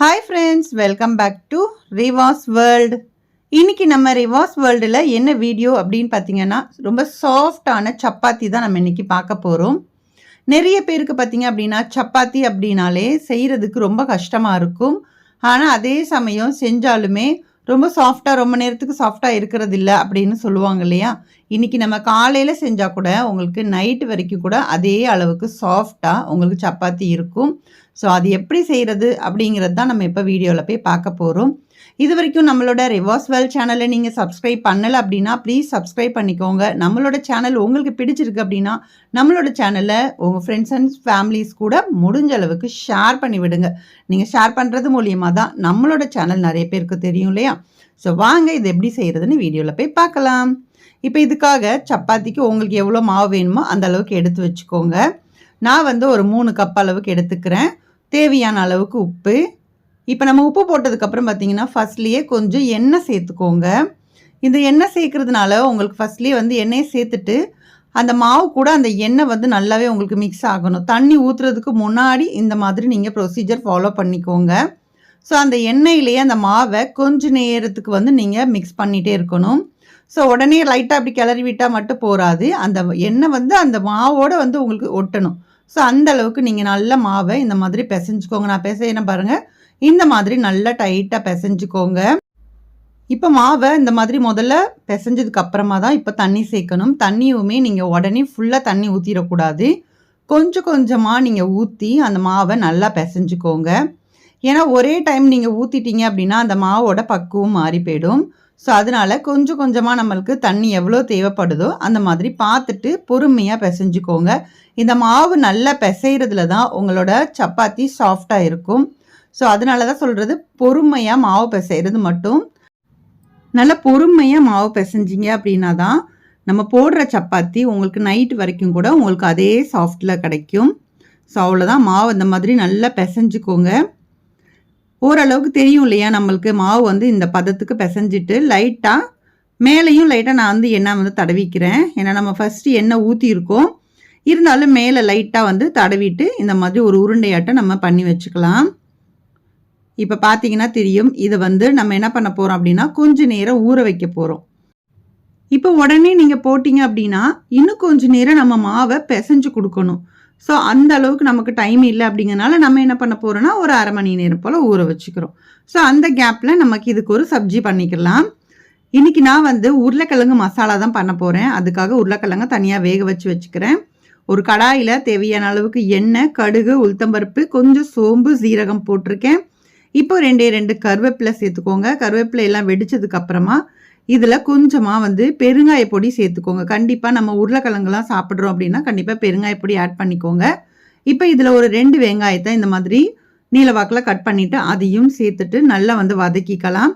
Hi friends, welcome back to Rivas world. இன்னைக்கு நம்ம ரிவாஸ் வேர்ல்டில் என்ன வீடியோ அப்படின்னு பார்த்தீங்கன்னா, ரொம்ப சாஃப்டான சப்பாத்தி தான் நம்ம இன்னைக்கு பார்க்க போகிறோம். நிறைய பேருக்கு பார்த்தீங்க அப்படின்னா சப்பாத்தி அப்படின்னாலே செய்கிறதுக்கு ரொம்ப கஷ்டமாக இருக்கும். ஆனால் அதே சமயம் செஞ்சாலுமே ரொம்ப சாஃப்டாக ரொம்ப நேரத்துக்கு சாஃப்டாக இருக்கிறது இல்லை அப்படின்னு சொல்லுவாங்க இல்லையா. இன்றைக்கி நம்ம காலையில் செஞ்சால் கூட உங்களுக்கு நைட்டு வரைக்கும் கூட அதே அளவுக்கு சாஃப்டாக உங்களுக்கு சப்பாத்தி இருக்கும். ஸோ அது எப்படி செய்கிறது அப்படிங்கிறது தான் நம்ம இப்போ வீடியோவில் போய் பார்க்க போகிறோம். இது வரைக்கும் நம்மளோட ரிவாஸ் வேர்ல்ட் சேனலை நீங்கள் சப்ஸ்கிரைப் பண்ணலை அப்படின்னா ப்ளீஸ் சப்ஸ்கிரைப் பண்ணிக்கோங்க. நம்மளோட சேனல் உங்களுக்கு பிடிச்சிருக்கு அப்படின்னா நம்மளோட சேனலை உங்கள் ஃப்ரெண்ட்ஸ் அண்ட் ஃபேமிலிஸ் கூட முடிஞ்ச அளவுக்கு ஷேர் பண்ணி விடுங்க. நீங்கள் ஷேர் பண்ணுறது மூலியமாக தான் நம்மளோட சேனல் நிறைய பேருக்கு தெரியும் இல்லையா. ஸோ வாங்க இது எப்படி செய்கிறதுன்னு வீடியோவில் போய் பார்க்கலாம். இப்போ இதுக்காக சப்பாத்திக்கு உங்களுக்கு எவ்வளோ மாவு வேணுமோ அந்த அளவுக்கு எடுத்து வச்சுக்கோங்க. நான் ஒரு 3 கப் அளவுக்கு எடுத்துக்கிறேன். தேவையான அளவுக்கு உப்பு. இப்போ நம்ம உப்பு போட்டதுக்கப்புறம் பார்த்தீங்கன்னா ஃபஸ்ட்லேயே கொஞ்சம் எண்ணெய் சேர்த்துக்கோங்க. இந்த எண்ணெய் சேர்க்குறதுனால உங்களுக்கு ஃபஸ்ட்லேயே எண்ணெயை சேர்த்துட்டு அந்த மாவு கூட அந்த எண்ணெய் நல்லாவே உங்களுக்கு மிக்ஸ் ஆகணும். தண்ணி ஊற்றுறதுக்கு முன்னாடி இந்த மாதிரி நீங்கள் ப்ரொசீஜர் ஃபாலோ பண்ணிக்கோங்க. ஸோ அந்த எண்ணெயிலேயே அந்த மாவை கொஞ்சம் நேரத்துக்கு நீங்கள் மிக்ஸ் பண்ணிகிட்டே இருக்கணும். ஸோ உடனே லைட்டாக அப்படி கிளறி விட்டால் மட்டும் போகாது. அந்த எண்ணெய் அந்த மாவோடு உங்களுக்கு ஒட்டணும். ஸோ அந்த அளவுக்கு நீங்கள் நல்ல மாவை இந்த மாதிரி பிசைஞ்சுக்கோங்க. நான் பிசையின பாருங்கள், இந்த மாதிரி நல்லா டைட்டாக பிசைஞ்சுக்கோங்க. இப்போ மாவை இந்த மாதிரி முதல்ல பிசைஞ்சதுக்கு அப்புறமா தான் இப்போ தண்ணி சேர்க்கணும். தண்ணியுமே நீங்கள் உடனே ஃபுல்லாக தண்ணி ஊற்றிடக்கூடாது. கொஞ்சம் கொஞ்சமாக நீங்கள் ஊற்றி அந்த மாவை நல்லா பிசைஞ்சுக்கோங்க. ஏன்னா ஒரே டைம் நீங்கள் ஊற்றிட்டீங்க அப்படின்னா அந்த மாவோட பக்குவம் மாறி போயிடும். ஸோ அதனால் கொஞ்சம் கொஞ்சமாக நம்மளுக்கு தண்ணி எவ்வளோ தேவைப்படுதோ அந்த மாதிரி பார்த்துட்டு பொறுமையாக பிசைஞ்சுக்கோங்க. இந்த மாவு நல்லா பிசைகிறதுல தான் உங்களோட சப்பாத்தி சாஃப்டாக இருக்கும். ஸோ அதனால தான் சொல்கிறது, பொறுமையாக மாவு பிசைகிறது மட்டும். நல்லா பொறுமையாக மாவு பிசைஞ்சிங்க அப்படின்னா தான் நம்ம போடுற சப்பாத்தி உங்களுக்கு நைட்டு வரைக்கும் கூட உங்களுக்கு அதே சாஃப்டில் கிடைக்கும். ஸோ அவ்வளோதான். மாவு இந்த மாதிரி நல்லா பிசைஞ்சுக்கோங்க. ஓரளவுக்கு தெரியும் இல்லையா நம்மளுக்கு மாவு இந்த பதத்துக்கு பிசைஞ்சிட்டு லைட்டாக மேலேயும் லைட்டாக நான் எண்ணெய் தடவிக்கிறேன். ஏன்னா நம்ம ஃபஸ்ட்டு எண்ணெய் ஊற்றிருக்கோம், இருந்தாலும் மேலே லைட்டாக தடவிட்டு இந்த மாதிரி ஒரு உருண்டையாட்டம் நம்ம பண்ணி வச்சுக்கலாம். இப்போ பார்த்தீங்கன்னா தெரியும், இதை நம்ம என்ன பண்ண போகிறோம் அப்படின்னா கொஞ்சம் நேரம் ஊற வைக்க போகிறோம். இப்போ உடனே நீங்கள் போட்டிங்க அப்படின்னா இன்னும் கொஞ்சம் நேரம் நம்ம மாவை பிசைஞ்சு கொடுக்கணும். ஸோ அந்த அளவுக்கு நமக்கு டைம் இல்லை அப்படிங்கிறனால நம்ம என்ன பண்ண போகிறோன்னா ஒரு அரை மணி நேரம் போல் ஊற வச்சுக்கிறோம். ஸோ அந்த கேப்பில் நமக்கு இதுக்கு ஒரு சப்ஜி பண்ணிக்கலாம். இன்றைக்கி நான் உருளைக்கிழங்கு மசாலா தான் பண்ண போகிறேன். அதுக்காக உருளைக்கிழங்கு தனியாக வேக வச்சு வச்சுக்கிறேன். ஒரு கடாயில் தேவையான அளவுக்கு எண்ணெய், கடுகு, உளுத்தம்பருப்பு, கொஞ்சம் சோம்பு, சீரகம் போட்டிருக்கேன். இப்போ 2 கருவேப்பிலை சேர்த்துக்கோங்க. கருவேப்பிலை எல்லாம் வெடிச்சதுக்கப்புறமா இதில் கொஞ்சமாக பெருங்காய பொடி சேர்த்துக்கோங்க. கண்டிப்பாக நம்ம உருளைக்கிழங்குலாம் சாப்பிட்றோம் அப்படின்னா கண்டிப்பாக பெருங்காய பொடி ஆட் பண்ணிக்கோங்க. இப்போ இதில் ஒரு 2 வெங்காயத்தை இந்த மாதிரி நீளவாக்கில் கட் பண்ணிவிட்டு அதையும் சேர்த்துட்டு நல்லா வதக்கிக்கலாம்.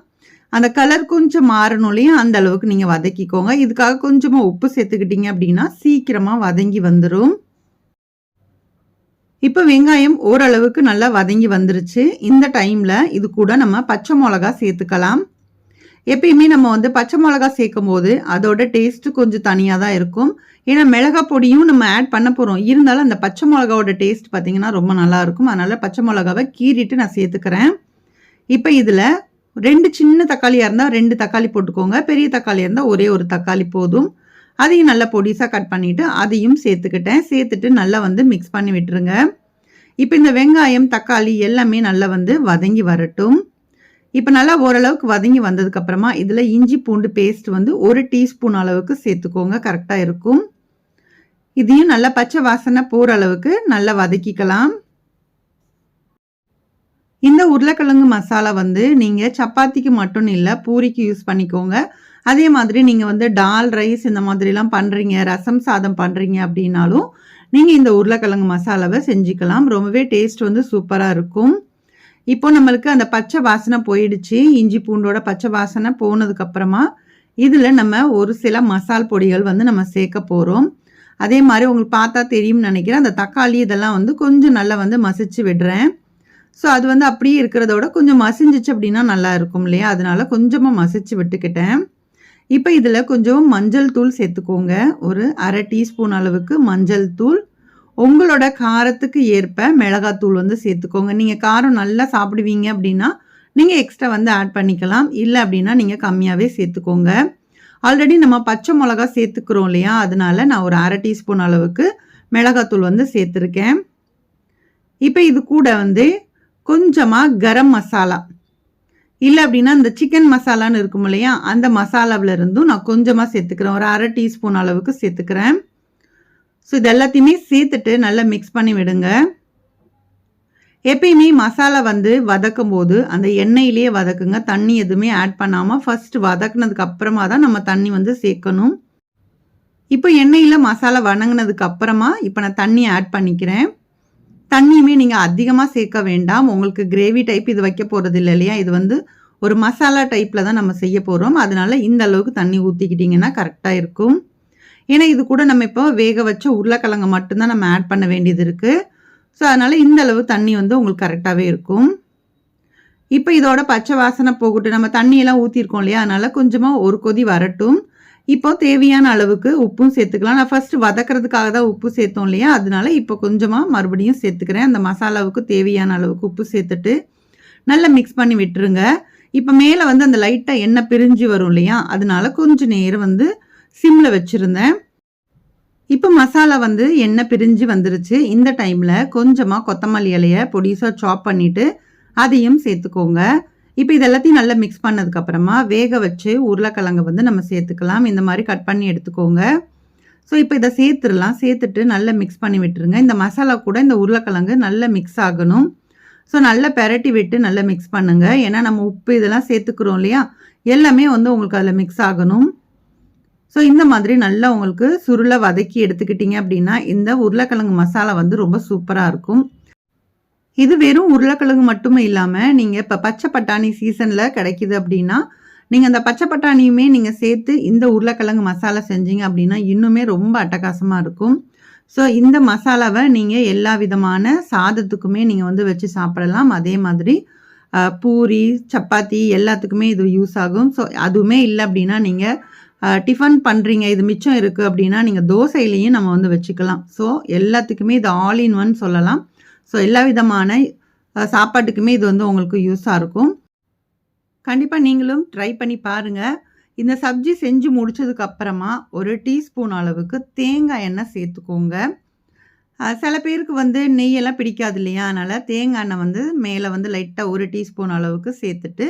அந்த கலர் கொஞ்சம் மாறணும்லையும் அந்த அளவுக்கு நீங்கள் வதக்கிக்கோங்க. இதுக்காக கொஞ்சமாக உப்பு சேர்த்துக்கிட்டீங்க அப்படின்னா சீக்கிரமாக வதங்கி வந்துடும். இப்போ வெங்காயம் ஓரளவுக்கு நல்லா வதங்கி வந்துருச்சு. இந்த டைமில் இது கூட நம்ம பச்சை மிளகா சேர்த்துக்கலாம். எப்பயுமே நம்ம பச்சை மிளகா சேர்க்கும் போது அதோட டேஸ்ட்டு கொஞ்சம் தனியாக தான் இருக்கும். ஏன்னா மிளகா பொடியும் நம்ம ஆட் பண்ண போகிறோம். இருந்தாலும் அந்த பச்சை மிளகாவோட டேஸ்ட் பார்த்திங்கன்னா ரொம்ப நல்லாயிருக்கும். அதனால் பச்சை மிளகாவை கீறிட்டு நான் சேர்த்துக்கிறேன். இப்போ இதில் 2 சின்ன தக்காளியாக இருந்தால் 2 தக்காளி போட்டுக்கோங்க. பெரிய தக்காளியாக இருந்தால் ஒரே ஒரு தக்காளி போதும். அதையும் நல்லா பொடிசாக கட் பண்ணிவிட்டு அதையும் சேர்த்துக்கிட்டேன். சேர்த்துட்டு நல்லா மிக்ஸ் பண்ணி விட்டுருங்க. இப்போ இந்த வெங்காயம், தக்காளி எல்லாமே நல்லா வதங்கி வரட்டும். இப்போ நல்லா ஓரளவுக்கு வதங்கி வந்ததுக்கப்புறமா இதில் இஞ்சி பூண்டு பேஸ்ட் 1 டீஸ்பூன் அளவுக்கு சேர்த்துக்கோங்க. கரெக்டாக இருக்கும். இதையும் நல்லா பச்சை வாசனை போகிற அளவுக்கு நல்லா வதக்கிக்கலாம். இந்த உருளைக்கிழங்கு மசாலா நீங்கள் சப்பாத்திக்கு மட்டும் இல்லை, பூரிக்கு யூஸ் பண்ணிக்கோங்க. அதே மாதிரி நீங்கள் டால் ரைஸ் இந்த மாதிரிலாம் பண்ணுறீங்க, ரசம் சாதம் பண்ணுறீங்க அப்படின்னாலும் நீங்கள் இந்த உருளைக்கிழங்கு மசாலாவை செஞ்சுக்கலாம். ரொம்பவே டேஸ்ட் சூப்பராக இருக்கும். இப்போ நம்மளுக்கு அந்த பச்சை வாசனை போயிடுச்சு. இஞ்சி பூண்டோட பச்சை வாசனை போனதுக்கப்புறமா இதில் நம்ம ஒரு சில மசால் பொடிகள் நம்ம சேர்க்க போகிறோம். அதே மாதிரி உங்களுக்கு பார்த்தா தெரியும்னு நினைக்கிறேன். அந்த தக்காளி இதெல்லாம் கொஞ்சம் நல்லா மசிச்சு விடுறேன். ஸோ அது அப்படியே இருக்கிறதோட கொஞ்சம் மசிஞ்சிச்சு அப்படின்னா நல்லா இருக்கும் இல்லையா. அதனால கொஞ்சமாக மசிச்சு விட்டுக்கிட்டேன். இப்போ இதில் கொஞ்சம் மஞ்சள் தூள் சேர்த்துக்கோங்க. ஒரு அரை டீஸ்பூன் அளவுக்கு மஞ்சள் தூள், உங்களோட காரத்துக்கு ஏற்ப மிளகாத்தூள் வந்து சேர்த்துக்கோங்க. நீங்கள் காரம் நல்லா சாப்பிடுவீங்க அப்படின்னா நீங்கள் எக்ஸ்ட்ரா வந்து ஆட் பண்ணிக்கலாம். இல்லை அப்படின்னா நீங்கள் கம்மியாகவே சேர்த்துக்கோங்க. ஆல்ரெடி நம்ம பச்சை மிளகா சேர்த்துக்கிறோம் இல்லையா, அதனால நான் ஒரு 1/2 டீஸ்பூன் அளவுக்கு மிளகாத்தூள் வந்து சேர்த்துருக்கேன். இப்போ இது கூட வந்து கொஞ்சமாக கரம் மசாலா, இல்லை அப்படின்னா இந்த சிக்கன் மசாலான்னு இருக்கும் இல்லையா, அந்த மசாலாவில் இருந்தும் நான் கொஞ்சமாக சேர்த்துக்கிறேன். ஒரு 1/2 டீஸ்பூன் அளவுக்கு சேர்த்துக்கிறேன். ஸோ இது எல்லாத்தையுமே சேர்த்துட்டு நல்லா மிக்ஸ் பண்ணி விடுங்க. எப்பயுமே மசாலா வந்து வதக்கும் போது அந்த எண்ணெயிலேயே வதக்குங்க. தண்ணி எதுவுமே ஆட் பண்ணாமல் ஃபர்ஸ்ட் வதக்குனதுக்கு அப்புறமா தான் நம்ம தண்ணி வந்து சேர்க்கணும். இப்போ எண்ணெயில் மசாலா வதங்கினதுக்கு அப்புறமா இப்போ நான் தண்ணி ஆட் பண்ணிக்கிறேன். தண்ணியுமே நீங்கள் அதிகமாக சேர்க்க வேண்டாம். உங்களுக்கு கிரேவி டைப் இது வைக்க போகிறது இல்லை இல்லையா, இது வந்து ஒரு மசாலா டைப்பில் தான் நம்ம செய்ய போகிறோம். அதனால இந்த அளவுக்கு தண்ணி ஊற்றிக்கிட்டிங்கன்னா கரெக்டாக இருக்கும். ஏன்னா இது கூட நம்ம இப்போ வேக வச்ச உருளைக்கிழங்கு மட்டும்தான் நம்ம ஆட் பண்ண வேண்டியது இருக்குது. ஸோ அதனால் இந்த அளவு தண்ணி வந்து உங்களுக்கு கரெக்டாகவே இருக்கும். இப்போ இதோட பச்சை வாசனை போகட்டும். நம்ம தண்ணியெல்லாம் ஊற்றிருக்கோம் இல்லையா, அதனால் கொஞ்சமாக ஒரு கொதி வரட்டும். இப்போ தேவையான அளவுக்கு உப்பும் சேர்த்துக்கலாம். நான் ஃபஸ்ட்டு வதக்கிறதுக்காக தான் உப்பு சேர்த்தோம் இல்லையா, அதனால இப்போ கொஞ்சமாக மறுபடியும் சேர்த்துக்கிறேன். அந்த மசாலாவுக்கு தேவையான அளவுக்கு உப்பு சேர்த்துட்டு நல்லா மிக்ஸ் பண்ணி விட்டுருங்க. இப்போ மேலே வந்து அந்த லைட்டாக எண்ணெய் பிரிஞ்சு வரும் இல்லையா, அதனால கொஞ்சம் நேரம் வந்து சிம்மில் வச்சுருந்தேன். இப்போ மசாலா வந்து எண்ணெய் பிரிஞ்சு வந்துருச்சு. இந்த டைமில் கொஞ்சமாக கொத்தமல்லி இலையை பொடிசாக சாப் பண்ணிவிட்டு அதையும் சேர்த்துக்கோங்க. இப்போ இது எல்லாத்தையும் நல்லா மிக்ஸ் பண்ணதுக்கப்புறமா வேக வச்சு உருளைக்கிழங்கு வந்து நம்ம சேர்த்துக்கலாம். இந்த மாதிரி கட் பண்ணி எடுத்துக்கோங்க. ஸோ இப்போ இதை சேர்த்துடலாம். சேர்த்துட்டு நல்லா மிக்ஸ் பண்ணி விட்டுருங்க. இந்த மசாலா கூட இந்த உருளைக்கிழங்கு நல்லா மிக்ஸ் ஆகணும். ஸோ நல்லா பெரட்டி விட்டு நல்லா மிக்ஸ் பண்ணுங்கள். ஏன்னா நம்ம உப்பு இதெல்லாம் சேர்த்துக்கிறோம் இல்லையா, எல்லாமே வந்து உங்களுக்கு அதில் மிக்ஸ் ஆகணும். ஸோ இந்த மாதிரி நல்லா உங்களுக்கு சுருளை வதக்கி எடுத்துக்கிட்டிங்க அப்படின்னா இந்த உருளைக்கிழங்கு மசாலா வந்து ரொம்ப சூப்பராக இருக்கும். இது வெறும் உருளைக்கிழங்கு மட்டுமே இல்லாமல் நீங்கள் இப்போ பச்சை பட்டாணி சீசனில் கிடைக்கிது அப்படின்னா நீங்கள் அந்த பச்சை பட்டாணியுமே நீங்கள் சேர்த்து இந்த உருளைக்கிழங்கு மசாலா செஞ்சீங்க அப்படின்னா இன்னுமே ரொம்ப அட்டகாசமாக இருக்கும். ஸோ இந்த மசாலாவை நீங்கள் எல்லா விதமான சாதத்துக்குமே நீங்கள் வந்து வச்சு சாப்பிடலாம். அதே மாதிரி பூரி, சப்பாத்தி எல்லாத்துக்குமே இது யூஸ் ஆகும். ஸோ அதுவுமே இல்லை அப்படின்னா நீங்கள் டிஃபன் பண்ணுறீங்க, இது மிச்சம் இருக்குது அப்படின்னா நீங்கள் தோசையிலையும் நம்ம வந்து வச்சுக்கலாம். ஸோ எல்லாத்துக்குமே இது ஆல் இன் ஒன் சொல்லலாம். ஸோ எல்லா விதமான சாப்பாட்டுக்குமே இது வந்து உங்களுக்கு யூஸாக இருக்கும். கண்டிப்பாக நீங்களும் ட்ரை பண்ணி பாருங்கள். இந்த சப்ஜி செஞ்சு முடிச்சதுக்கப்புறமா ஒரு டீஸ்பூன் அளவுக்கு தேங்காய் எண்ணெய் சேர்த்துக்கோங்க. சில பேருக்கு வந்து நெய்யெல்லாம் பிடிக்காது இல்லையா, அதனால் தேங்காய் எண்ணெய் வந்து மேலே வந்து லைட்டாக ஒரு டீஸ்பூன் அளவுக்கு சேர்த்துட்டு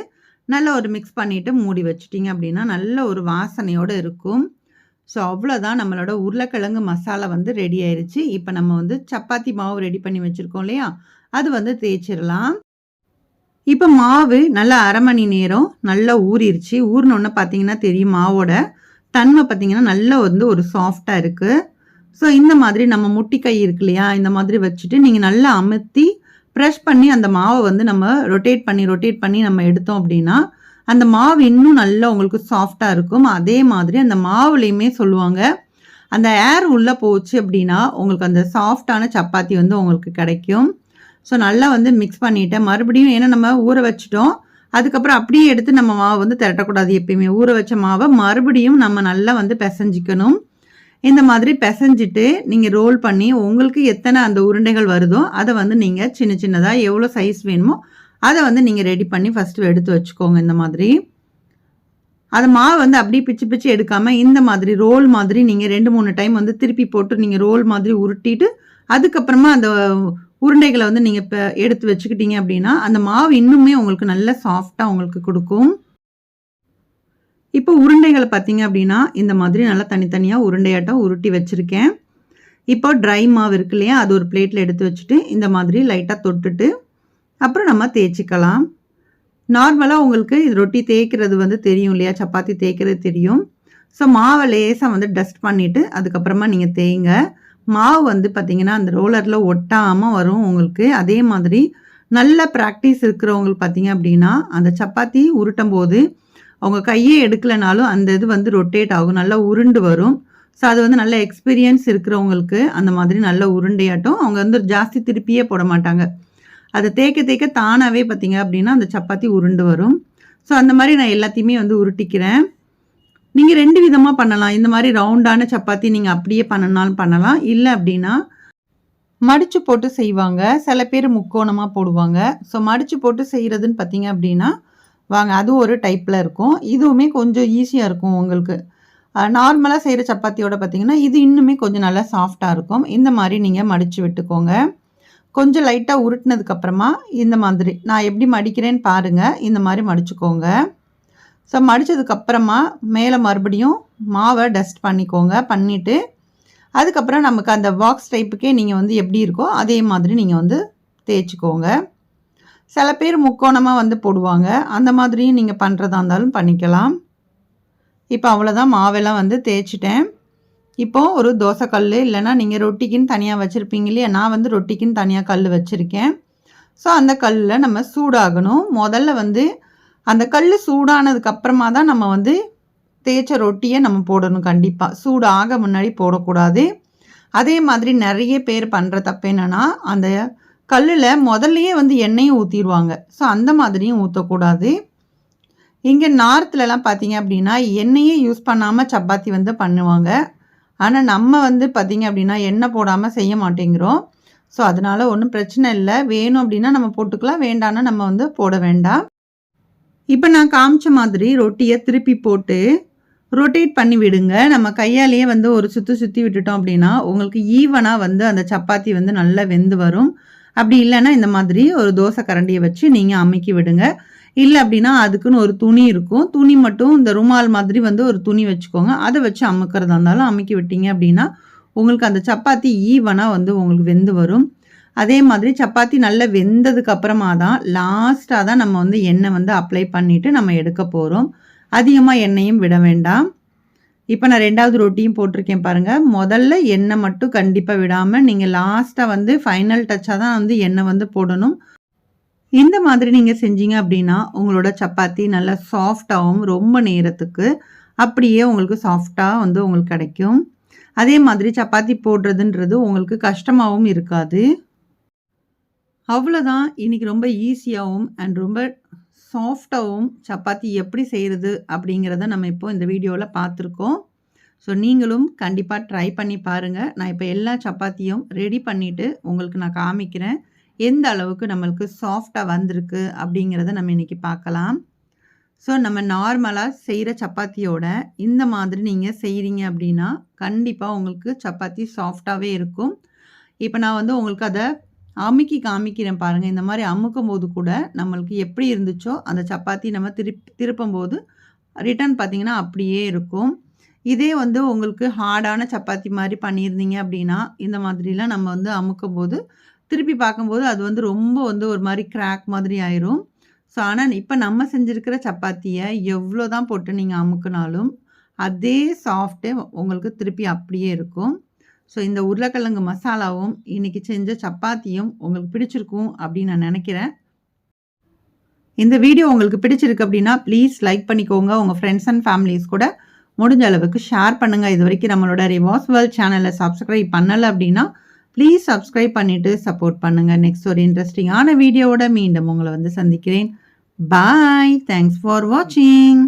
நல்லா ஒரு மிக்ஸ் பண்ணிவிட்டு மூடி வச்சிட்டிங்க அப்படின்னா நல்ல ஒரு வாசனையோடு இருக்கும். ஸோ அவ்வளோதான், நம்மளோட உருளைக்கிழங்கு மசாலா வந்து ரெடி ஆயிடுச்சு. இப்போ நம்ம வந்து சப்பாத்தி மாவு ரெடி பண்ணி வச்சுருக்கோம் இல்லையா, அது வந்து தேய்ச்சிடலாம். இப்போ மாவு நல்லா 1/2 மணி நேரம் நல்லா ஊறிடுச்சு. ஊறினோன்னு பார்த்தீங்கன்னா தெரியும், மாவோட தன்மை பார்த்தீங்கன்னா நல்லா வந்து ஒரு சாஃப்டாக இருக்குது. ஸோ இந்த மாதிரி நம்ம முட்டி கை இருக்கு இல்லையா, இந்த மாதிரி வச்சுட்டு நீங்கள் நல்லா அமுத்தி ப்ரெஷ் பண்ணி அந்த மாவை வந்து நம்ம ரொட்டேட் பண்ணி நம்ம எடுத்தோம் அப்படின்னா அந்த மாவு இன்னும் நல்லா உங்களுக்கு சாஃப்டாக இருக்கும். அதே மாதிரி அந்த மாவுலேயுமே சொல்லுவாங்க, அந்த ஏர் உள்ளே போச்சு அப்படின்னா உங்களுக்கு அந்த சாஃப்டான சப்பாத்தி வந்து உங்களுக்கு கிடைக்கும். ஸோ நல்லா வந்து மிக்ஸ் பண்ணிவிட்டேன். மறுபடியும் ஏன்னா நம்ம ஊற வச்சிட்டோம், அதுக்கப்புறம் அப்படியே எடுத்து நம்ம மாவு வந்து திரட்டக்கூடாது. எப்பயுமே ஊற வச்ச மாவை மறுபடியும் நம்ம நல்லா வந்து பிசைஞ்சிக்கணும். இந்த மாதிரி பிசைஞ்சிட்டு நீங்கள் ரோல் பண்ணி உங்களுக்கு எத்தனை அந்த உருண்டைகள் வருதோ அதை வந்து நீங்கள் சின்ன சின்னதாக எவ்வளோ சைஸ் வேணுமோ அதை வந்து நீங்கள் ரெடி பண்ணி ஃபஸ்ட்டு எடுத்து வச்சுக்கோங்க. இந்த மாதிரி அது மாவு வந்து அப்படியே பிச்சு பிச்சு எடுக்காமல் இந்த மாதிரி ரோல் மாதிரி நீங்கள் 2-3 டைம் வந்து திருப்பி போட்டு நீங்கள் ரோல் மாதிரி உருட்டிட்டு அதுக்கப்புறமா அந்த உருண்டைகளை வந்து நீங்கள் இப்போ எடுத்து வச்சுக்கிட்டீங்க அப்படின்னா அந்த மாவு இன்னுமே உங்களுக்கு நல்ல சாஃப்டாக உங்களுக்கு கொடுக்கும். இப்போ உருண்டைகளை பார்த்தீங்க அப்படின்னா இந்த மாதிரி நல்லா தனித்தனியாக உருண்டையாட்டம் உருட்டி வச்சுருக்கேன். இப்போ ட்ரை மாவு இருக்கு இல்லையா, அது ஒரு பிளேட்டில் எடுத்து வச்சுட்டு இந்த மாதிரி லைட்டாக தொட்டுட்டு அப்புறம் நம்ம தேய்ச்சிக்கலாம். நார்மலாக உங்களுக்கு இது ரொட்டி தேய்க்கிறது வந்து தெரியும் இல்லையா, சப்பாத்தி தேய்க்கிறது தெரியும். ஸோ மாவை லேசாக வந்து டஸ்ட் பண்ணிவிட்டு அதுக்கப்புறமா நீங்கள் தேய்ங்க. மாவு வந்து பார்த்திங்கன்னா அந்த ரோலரில் ஒட்டாமல் வரும் உங்களுக்கு. அதே மாதிரி நல்ல ப்ராக்டிஸ் இருக்கிறவங்களுக்கு பார்த்திங்க அப்படின்னா அந்த சப்பாத்தி உருட்டும் போது அவங்க கையே எடுக்கலைனாலும் அந்த இது வந்து ரொட்டேட் ஆகும், நல்லா உருண்டு வரும். ஸோ அது வந்து நல்ல எக்ஸ்பீரியன்ஸ் இருக்கிறவங்களுக்கு அந்த மாதிரி நல்ல உருண்டையாட்டம் அவங்க வந்து ஜாஸ்தி திருப்பியே போட மாட்டாங்க. அதை தேய்க்க தேய்க்க தானாகவே பார்த்திங்க அப்படின்னா அந்த சப்பாத்தி உருண்டு வரும். ஸோ அந்த மாதிரி நான் எல்லாத்தையுமே வந்து உருட்டிக்கிறேன். நீங்கள் 2 விதமாக பண்ணலாம். இந்த மாதிரி ரவுண்டான சப்பாத்தி நீங்கள் அப்படியே பண்ணனாலும் பண்ணலாம். இல்லை அப்படின்னா மடிச்சு போட்டு செய்வாங்க. சில பேர் முக்கோணமா போடுவாங்க. ஸோ மடிச்சு போட்டு செய்றதுன்னு பார்த்தீங்க அப்படின்னா, வாங்க அது ஒரு டைப்ல இருக்கும். இதுவுமே கொஞ்சம் ஈஸியா இருக்கும் உங்களுக்கு. நார்மலா செய்ற சப்பாத்தியோட பார்த்தீங்கன்னா, இது இன்னுமே கொஞ்சம் நல்லா சாஃப்ட்டா இருக்கும். இந்த மாரி நீங்க மடிச்சு விட்டுக்கோங்க. கொஞ்சம் லைட்டா உருட்டுனதுக்கு அப்புறமா இந்த மாதிரி நான் எப்படி மடிக்கிறேன்னு பாருங்க. இந்த மாரி மடிச்சுக்கோங்க. ஸோ மடிச்சதுக்கு அப்புறமா மேல மறுபடியும் மாவ டஸ்ட் பண்ணிக்கோங்க. பண்ணிட்டு அதுக்கப்புறம் நமக்கு அந்த பாக்ஸ் டைப்புக்கே நீங்க வந்து எப்படி இருக்கோ, அதே மாதிரி நீங்க வந்து தேய்ச்சுக்கோங்க. சில பேர் முக்கோணமா வந்து போடுவாங்க. அந்த மாதிரியும் நீங்க பண்றதா இருந்தாலும் பண்ணிக்கலாம். இப்போ அவ்வளோதான் மாவெல்லாம் வந்து தேய்ச்சுட்டேன். இப்போ ஒரு தோசை கல்லு இல்லைன்னா நீங்கள் ரொட்டிக்குன்னு தனியாக வச்சுருப்பீங்க இல்லையா? நான் வந்து ரொட்டிக்குன்னு தனியாக கல் வச்சுருக்கேன். ஸோ அந்த கல்லில் நம்ம சூடாகணும். முதல்ல வந்து அந்த கல் சூடானதுக்கு அப்புறமா தான் நம்ம வந்து தேய்ச்ச ரொட்டியை நம்ம போடணும் கண்டிப்பாக. சூடு ஆக முன்னாடி போடக்கூடாது. அதே மாதிரி நிறைய பேர் பண்ணுற தப்பு என்னென்னா, அந்த கல்லில் முதல்லையே வந்து எண்ணெயும் ஊற்றிடுவாங்க. ஸோ அந்த மாதிரியும் ஊற்றக்கூடாது. இங்கே நார்த்லலாம் பார்த்தீங்க அப்படின்னா எண்ணெயே யூஸ் பண்ணாமல் சப்பாத்தி வந்து பண்ணுவாங்க. ஆனால் நம்ம வந்து பார்த்தீங்க அப்படின்னா எண்ணெய் போடாமல் செய்ய மாட்டேங்கிறோம். ஸோ அதனால ஒன்றும் பிரச்சனை இல்லை. வேணும் அப்படின்னா நம்ம போட்டுக்கலாம். வேண்டான்னா நம்ம வந்து போட வேண்டாம். இப்போ நான் காமிச்ச மாதிரி ரொட்டியை திருப்பி போட்டு ரொட்டேட் பண்ணி விடுங்க. நம்ம கையாலேயே வந்து ஒரு சுற்றி விட்டுட்டோம் அப்படின்னா உங்களுக்கு ஈவனாக வந்து அந்த சப்பாத்தி வந்து நல்லா வெந்து வரும். அப்படி இல்லைன்னா இந்த மாதிரி ஒரு தோசை கரண்டியை வச்சு நீங்கள் அமுக்கி விடுங்க. இல்லை அப்படின்னா அதுக்குன்னு ஒரு துணி இருக்கும். துணி மட்டும் இந்த ருமால் மாதிரி வந்து ஒரு துணி வச்சுக்கோங்க. அதை வச்சு அமுக்கிறதா இருந்தாலும் அமுக்கி விட்டீங்க அப்படின்னா உங்களுக்கு அந்த சப்பாத்தி ஈவனாக வந்து உங்களுக்கு வெந்து வரும். அதே மாதிரி சப்பாத்தி நல்லா வெந்ததுக்கு அப்புறமா தான் லாஸ்ட்டாக தான் நம்ம வந்து எண்ணெய் வந்து அப்ளை பண்ணிவிட்டு நம்ம எடுக்க போகிறோம். அதிகமாக எண்ணெயும் விட வேண்டாம். இப்போ நான் 2வது ரொட்டியும் போட்டிருக்கேன் பாருங்கள். முதல்ல எண்ணெய் மட்டும் கண்டிப்பாக விடாமல் நீங்கள் லாஸ்ட்டாக வந்து ஃபைனல் டச்சாக தான் வந்து எண்ணெய் வந்து போடணும். இந்த மாதிரி நீங்கள் செஞ்சீங்க அப்படின்னா உங்களோட சப்பாத்தி நல்லா சாஃப்டாகவும் ரொம்ப நேரத்துக்கு அப்படியே உங்களுக்கு சாஃப்டாக வந்து உங்களுக்கு கிடைக்கும். அதே மாதிரி சப்பாத்தி போடுறதுன்றது உங்களுக்கு கஷ்டமாகவும் இருக்காது. அவ்வளோதான். இன்றைக்கி ரொம்ப ஈஸியாகவும் அண்ட் ரொம்ப சாஃப்டாகவும் சப்பாத்தி எப்படி செய்கிறது அப்படிங்கிறத நம்ம இப்போ இந்த வீடியோவில் பார்த்துருக்கோம். ஸோ நீங்களும் கண்டிப்பாக ட்ரை பண்ணி பாருங்கள். நான் இப்போ எல்லா சப்பாத்தியும் ரெடி பண்ணிவிட்டு உங்களுக்கு நான் காமிக்கிறேன். எந்த அளவுக்கு நம்மளுக்கு சாஃப்டாக வந்திருக்கு அப்படிங்கிறத நம்ம இன்றைக்கி பார்க்கலாம். ஸோ நம்ம நார்மலாக செய்கிற சப்பாத்தியோட இந்த மாதிரி நீங்கள் செய்கிறீங்க அப்படின்னா கண்டிப்பாக உங்களுக்கு சப்பாத்தி சாஃப்டாகவே இருக்கும். இப்போ நான் வந்து உங்களுக்கு அதை அமுக்கி காமிக்கிறேன் பாருங்கள். இந்த மாதிரி அமுக்கும் போது கூட நம்மளுக்கு எப்படி இருந்துச்சோ அந்த சப்பாத்தி நம்ம திருப்பும்போது ரிட்டர்ன் பார்த்திங்கன்னா அப்படியே இருக்கும். இதே வந்து உங்களுக்கு ஹார்டான சப்பாத்தி மாதிரி பண்ணியிருந்தீங்க அப்படின்னா இந்த மாதிரிலாம் நம்ம வந்து அமுக்கும்போது திருப்பி பார்க்கும்போது அது வந்து ரொம்ப வந்து ஒரு மாதிரி கிராக் மாதிரி ஆயிரும். ஸோ ஆனால் இப்போ நம்ம செஞ்சுருக்கிற சப்பாத்தியை எவ்வளோ தான் போட்டு நீங்கள் அமுக்குனாலும் அதே சாஃப்ட்டே உங்களுக்கு திருப்பி அப்படியே இருக்கும். ஸோ இந்த உருளைக்கிழங்கு மசாலாவும் இன்றைக்கி செஞ்ச சப்பாத்தியும் உங்களுக்கு பிடிச்சிருக்கும் அப்படின்னு நான் நினைக்கிறேன். இந்த வீடியோ உங்களுக்கு பிடிச்சிருக்கு அப்படின்னா ப்ளீஸ் லைக் பண்ணிக்கோங்க. உங்கள் ஃப்ரெண்ட்ஸ் அண்ட் ஃபேமிலிஸ் கூட முடிஞ்ச அளவுக்கு ஷேர் பண்ணுங்கள். இது வரைக்கும் நம்மளோட ரிவாஸ் வேர்ல்ட் சேனலை சப்ஸ்கிரைப் பண்ணலை அப்படின்னா ப்ளீஸ் சப்ஸ்கிரைப் பண்ணிவிட்டு சப்போர்ட் பண்ணுங்கள். நெக்ஸ்ட் ஒரு இன்ட்ரெஸ்டிங்கான வீடியோவோட மீண்டும் உங்களை வந்து சந்திக்கிறேன். பாய். தேங்க்ஸ் ஃபார் வாட்சிங்.